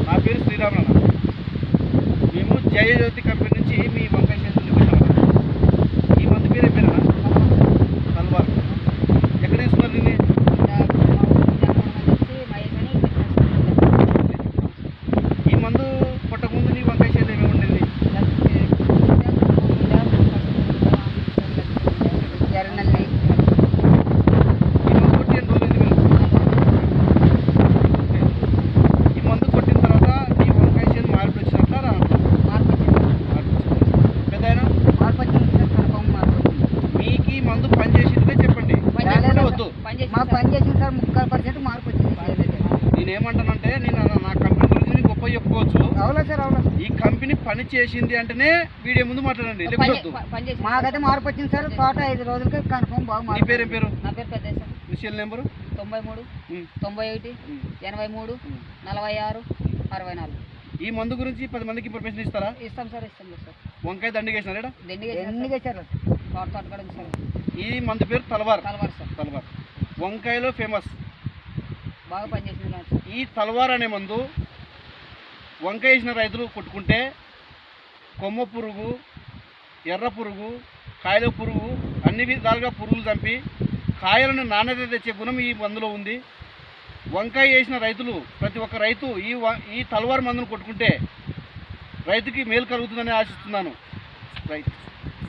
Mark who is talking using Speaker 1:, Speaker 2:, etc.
Speaker 1: నా పేరు శ్రీరామన్న. మేము జయజ్యోతి కంపెనీ నుంచి మీ వంకాయ చేతులు వచ్చామన్నా. ఈ మందు పేరు పేరేనా? తల్వార్. ఎక్కడ తీసుకున్నారు దీన్ని? ఈ మందు కొట్టకముందు నీ వంకాయ చేతులు ఏమేమి ఉండేది? మందు పనిచేసిందే చెప్పండి.
Speaker 2: మాకు పనిచేసింది సార్, 30% మార్పు వచ్చింది.
Speaker 1: నేనేమంటానంటే నేను నా కంపెనీ గురించి గొప్ప చెప్పుకోవచ్చు.
Speaker 2: అవునా సార్? అవునా.
Speaker 1: ఈ కంపెనీ పని చేసింది అంటేనే వీడియో ముందు మాట్లాడండి.
Speaker 2: మాకైతే మార్పు వచ్చింది సార్. తోట 5 రోజులకి కన్ఫర్మ్ బాగా.
Speaker 1: నీ పేరేం పేరు?
Speaker 2: నా పేరు పెద్ద సార్.
Speaker 1: మీ సెల్ నెంబరు?
Speaker 2: 93 91 83 46 64.
Speaker 1: ఈ మందు గురించి 10 మందికి ఇన్ఫర్మేషన్ ఇస్తారా?
Speaker 2: ఇస్తాం సార్, ఇస్తాం సార్.
Speaker 1: వంకాయ దండిగేసినారా?
Speaker 2: దండిగేసారు.
Speaker 1: ఈ మందు పేరు తల్వార్.
Speaker 2: తల్వార్ సార్.
Speaker 1: తల్వార్ వంకాయలో ఫేమస్,
Speaker 2: బాగా పనిచేసింది.
Speaker 1: ఈ తల్వార్ అనే మందు వంకాయ వేసిన రైతులు కొట్టుకుంటే కొమ్మ పురుగు, ఎర్ర పురుగు, కాయల పురుగు, అన్ని విధాలుగా పురుగులు చంపి కాయలను నాణ్యత తెచ్చే గుణం ఈ మందులో ఉంది. వంకాయ వేసిన రైతులు ప్రతి ఒక్క రైతు ఈ తల్వార్ మందును కొట్టుకుంటే రైతుకి మేలు కలుగుతుందని ఆశిస్తున్నాను. రైట్.